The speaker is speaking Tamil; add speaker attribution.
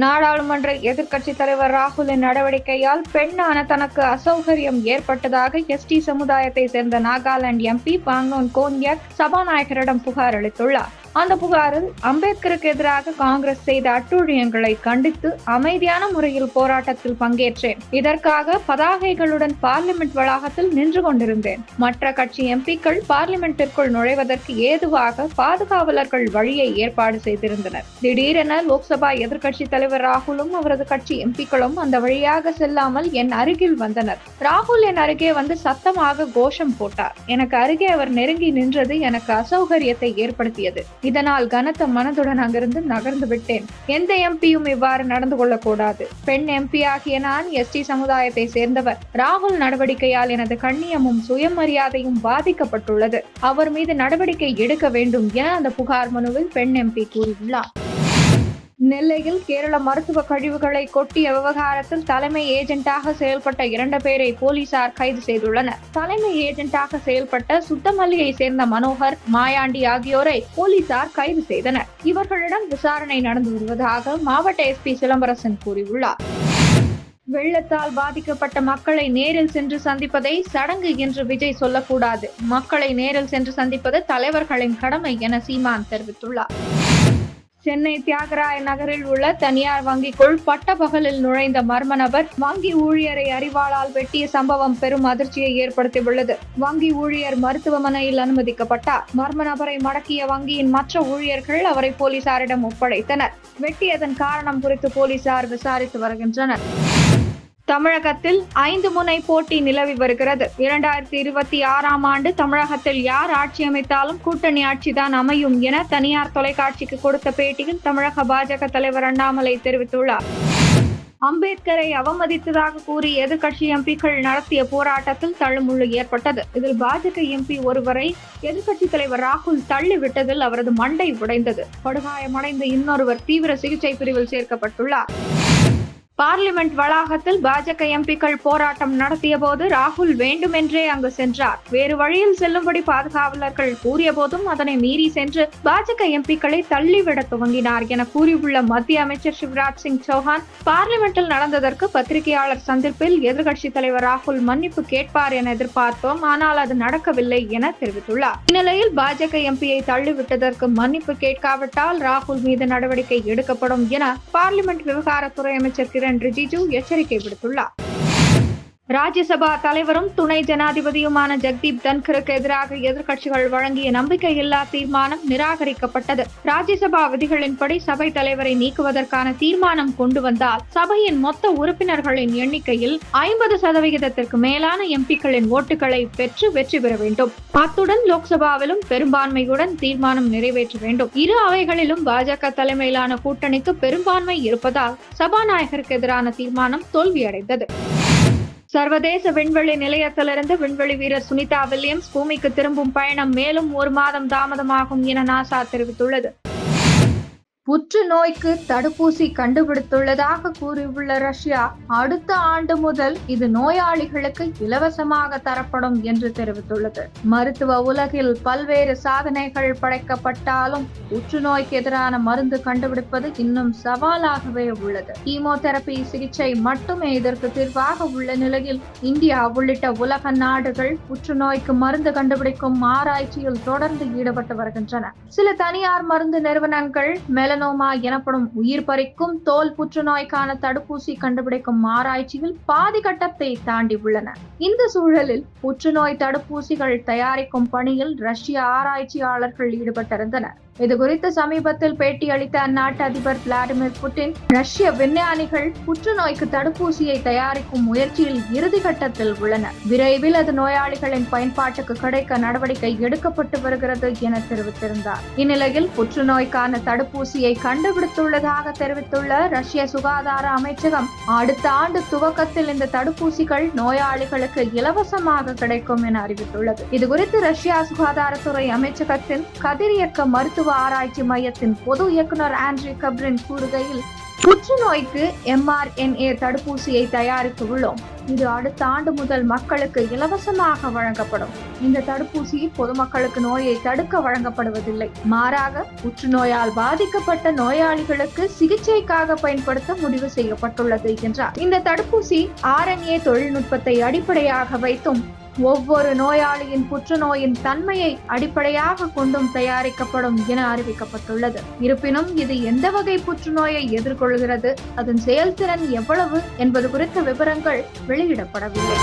Speaker 1: நாடாளுமன்ற எதிர்க்கட்சித் தலைவர் ராகுலின் நடவடிக்கையால் பெண்ணான தனக்கு அசௌகரியம் ஏற்பட்டதாக எஸ்டி சமுதாயத்தை சேர்ந்த நாகாலாந்து எம்பி பாங்னோன் கோன்யாக் சபாநாயகரிடம் புகார் அளித்துள்ளார். அந்த புகாரில் அம்பேத்கருக்கு எதிராக காங்கிரஸ் செய்த அட்டூழியங்களை கண்டித்து அமைதியான முறையில் போராட்டத்தில் பங்கேற்றேன். இதற்காக பதாகைகளுடன் பார்லிமெண்ட் வளாகத்தில் நின்று கொண்டிருந்தேன். மற்ற கட்சி எம்பிக்கள் பார்லிமெண்டிற்குள் நுழைவதற்கு ஏதுவாக பாதுகாவலர்கள் வழியை ஏற்பாடு செய்திருந்தனர். திடீரென லோக்சபா எதிர்க்கட்சி தலைவர் ராகுலும் அவரது கட்சி எம்பிக்களும் அந்த வழியாக செல்லாமல் என் அருகில் வந்தனர். ராகுல் என் அருகே வந்து சத்தமாக கோஷம் போட்டார். எனக்கு அருகே அவர் நெருங்கி நின்றது எனக்கு அசௌகரியத்தை ஏற்படுத்தியது. இதனால் கனத்த மனதுடன் அங்கிருந்து நகர்ந்து விட்டேன். எந்த எம்பியும் இவ்வாறு நடந்து கொள்ளக்கூடாது. பெண் எம்பி ஆகிய நான் எஸ்டி சமுதாயத்தை சேர்ந்தவர். ராகுல் நடவடிக்கையால் எனது கண்ணியமும் சுயமரியாதையும் பாதிக்கப்பட்டுள்ளது. அவர் மீது நடவடிக்கை எடுக்க வேண்டும் என அந்த புகார் மனுவில் பெண் எம்பி கூறியுள்ளார். நெல்லையில் கேரள மருத்துவ கழிவுகளை கொட்டிய விவகாரத்தில் தலைமை ஏஜென்டாக செயல்பட்ட 2 பேரை போலீசார் கைது செய்துள்ளனர். தலைமை ஏஜென்டாக செயல்பட்ட சுத்தமல்லியை சேர்ந்த மனோகர், மாயாண்டி ஆகியோரை போலீசார் கைது செய்தனர். இவர்களிடம் விசாரணை நடந்து வருவதாக மாவட்ட எஸ்பி சிலம்பரசன் கூறியுள்ளார். வெள்ளத்தால் பாதிக்கப்பட்ட மக்களை நேரில் சென்று சந்திப்பதை சடங்கு என்று விஜய் சொல்லக்கூடாது. மக்களை நேரில் சென்று சந்திப்பது தலைவர்களின் கடமை என சீமான் தெரிவித்துள்ளார். சென்னை தியாகராய நகரில் உள்ள தனியார் வங்கிக்குள் பட்டப்பகலில் நுழைந்த மர்ம நபர் வங்கி ஊழியரை அரிவாளால் வெட்டிய சம்பவம் பெரும் அதிர்ச்சியை ஏற்படுத்தியுள்ளது. வங்கி ஊழியர் மருத்துவமனையில் அனுமதிக்கப்பட்டார். மர்ம நபரை மடக்கிய வங்கியின் மற்ற ஊழியர்கள் அவரை போலீசாரிடம் ஒப்படைத்தனர். வெட்டியதன் காரணம் குறித்து போலீசார் விசாரித்து வருகின்றனர். தமிழகத்தில் 5 முனை போட்டி நிலவி வருகிறது. 2026ஆம் ஆண்டு தமிழகத்தில் யார் ஆட்சி அமைத்தாலும் கூட்டணி ஆட்சிதான் அமையும் என தனியார் தொலைக்காட்சிக்கு கொடுத்த பேட்டியில் தமிழக பாஜக தலைவர் அண்ணாமலை தெரிவித்துள்ளார். அம்பேத்கரை அவமதித்ததாக கூறி எதிர்க்கட்சி எம்பிக்கள் நடத்திய போராட்டத்தில் தள்ளுமுள்ளு ஏற்பட்டது. இதில் பாஜக எம்பி ஒருவரை எதிர்க்கட்சி தலைவர் ராகுல் தள்ளிவிட்டதில் அவரது மண்டை உடைந்தது. படுகாயமடைந்த இன்னொருவர் தீவிர சிகிச்சை பிரிவில் சேர்க்கப்பட்டுள்ளார். பார்லிமெண்ட் வளாகத்தில் பாஜக எம்பிக்கள் போராட்டம் நடத்திய போது ராகுல் வேண்டுமென்றே அங்கு சென்றார். வேறு வழியில் செல்லும்படி பாதுகாவலர்கள் கூறிய போதும் அதனை மீறி சென்று பாஜக எம்பிக்களை தள்ளிவிட துவங்கினார் என கூறியுள்ள மத்திய அமைச்சர் சிவராஜ் சிங் சௌஹான், பார்லிமெண்டில் நடந்ததற்கு பத்திரிகையாளர் சந்திப்பில் எதிர்க்கட்சி தலைவர் ராகுல் மன்னிப்பு கேட்பார் என எதிர்பார்த்தோம். ஆனால் அது நடக்கவில்லை என தெரிவித்துள்ளார். இந்நிலையில் பாஜக எம்பியை தள்ளிவிட்டதற்கு மன்னிப்பு கேட்காவிட்டால் ராகுல் மீது நடவடிக்கை எடுக்கப்படும் என பார்லிமெண்ட் விவகாரத்துறை அமைச்சர் கிரண் ரிஜிஜு எச்சரிக்கை விடுத்துள்ளார். ராஜ்யசபா தலைவரும் துணை ஜனாதிபதியுமான ஜெகதீப் தன்கருக்கு எதிராக எதிர்க்கட்சிகள் வழங்கிய நம்பிக்கையில்லா தீர்மானம் நிராகரிக்கப்பட்டது. ராஜ்யசபா விதிகளின்படி சபை தலைவரை நீக்குவதற்கான தீர்மானம் கொண்டு வந்தால் சபையின் மொத்த உறுப்பினர்களின் எண்ணிக்கையில் 50% மேலான எம்பிக்களின் ஓட்டுகளை பெற்று வெற்றி பெற வேண்டும். அத்துடன் லோக்சபாவிலும் பெரும்பான்மையுடன் தீர்மானம் நிறைவேற்ற வேண்டும். இரு அவைகளிலும் பாஜக தலைமையிலான கூட்டணிக்கு பெரும்பான்மை இருப்பதால் சபாநாயகருக்கு எதிரான தீர்மானம் தோல்வியடைந்தது. சர்வதேச விண்வெளி நிலையத்திலிருந்து விண்வெளி வீரர் சுனிதா வில்லியம்ஸ் பூமிக்கு திரும்பும் பயணம் மேலும் 1 மாதம் தாமதமாகும் என நாசா தெரிவித்துள்ளது. புற்றுநோய்க்கு தடுப்பூசி கண்டுபிடித்துள்ளதாக கூறியுள்ள ரஷ்யா, அடுத்த ஆண்டு முதல் இது நோயாளிகளுக்கு இலவசமாக தரப்படும் என்று தெரிவித்துள்ளது. மருத்துவ உலகில் பல்வேறு சாதனைகள் படைக்கப்பட்டாலும் புற்றுநோய்க்கு எதிரான மருந்து கண்டுபிடிப்பது இன்னும் சவாலாகவே உள்ளது. கீமோதெரபி சிகிச்சை மட்டுமே இதற்கு தீர்வாக உள்ள நிலையில் இந்தியா உள்ளிட்ட உலக நாடுகள் புற்றுநோய்க்கு மருந்து கண்டுபிடிக்கும் ஆராய்ச்சியில் தொடர்ந்து ஈடுபட்டு வருகின்றன. சில தனியார் மருந்து நிறுவனங்கள் மெலனோமா எனப்படும் உயிர் பறிக்கும் தோல் புற்றுநோய்க்கான தடுப்பூசி கண்டுபிடிக்கும் ஆராய்ச்சியில் பாதி கட்டத்தை தாண்டி உள்ளன. இந்த சூழலில் புற்றுநோய் தடுப்பூசிகள் தயாரிக்கும் பணியில் ரஷ்ய ஆராய்ச்சியாளர்கள் ஈடுபட்டிருந்தனர். இதுகுறித்து சமீபத்தில் பேட்டியளித்த அந்நாட்டு அதிபர் விளாடிமிர் புட்டின், ரஷ்ய விஞ்ஞானிகள் புற்றுநோய்க்கு தடுப்பூசியை தயாரிக்கும் முயற்சியில் இறுதி கட்டத்தில் உள்ளனர். விரைவில் அது நோயாளிகளின் பயன்பாட்டுக்கு கிடைக்க நடவடிக்கை எடுக்கப்பட்டு வருகிறது என தெரிவித்திருந்தார். இந்நிலையில் புற்றுநோய்க்கான தடுப்பூசியை கண்டுபிடித்துள்ளதாக தெரிவித்துள்ள ரஷ்ய சுகாதார அமைச்சகம், அடுத்த ஆண்டு துவக்கத்தில் இந்த தடுப்பூசிகள் நோயாளிகளுக்கு இலவசமாக கிடைக்கும் என அறிவித்துள்ளது. இதுகுறித்து ரஷ்யா சுகாதாரத்துறை அமைச்சகத்தின் கதிரியக்க மருத்துவ ஆராய்ச்சி மையத்தின் பொது இயக்குனர் ஆண்ட்ரி கப்ரின் கூறுகையில், புற்றுநோய்க்கு mRNA தடுப்பூசியை தயாரித்து உள்ளோம். இது அடுத்த ஆண்டு முதல் மக்களுக்கு இலவசமாக வழங்கப்படும். இந்த தடுப்பூசி பொதுமக்களுக்கு நோயை தடுக்க வழங்கப்படுவதில்லை. மாறாக புற்றுநோயால் பாதிக்கப்பட்ட நோயாளிகளுக்கு சிகிச்சைக்காக பயன்படுத்த முடிவு செய்யப்பட்டுள்ளது என்றார். இந்த தடுப்பூசி RNA தொழில்நுட்பத்தை அடிப்படையாக வைத்தும் ஒவ்வொரு நோயாளியின் புற்றுநோயின் தன்மையை அடிப்படையாக கொண்டும் தயாரிக்கப்படும் என அறிவிக்கப்பட்டுள்ளது. இருப்பினும் இது எந்த வகை புற்றுநோயை எதிர்கொள்கிறது, அதன் செயல்திறன் எவ்வளவு என்பது குறித்த விவரங்கள் வெளியிடப்படவில்லை.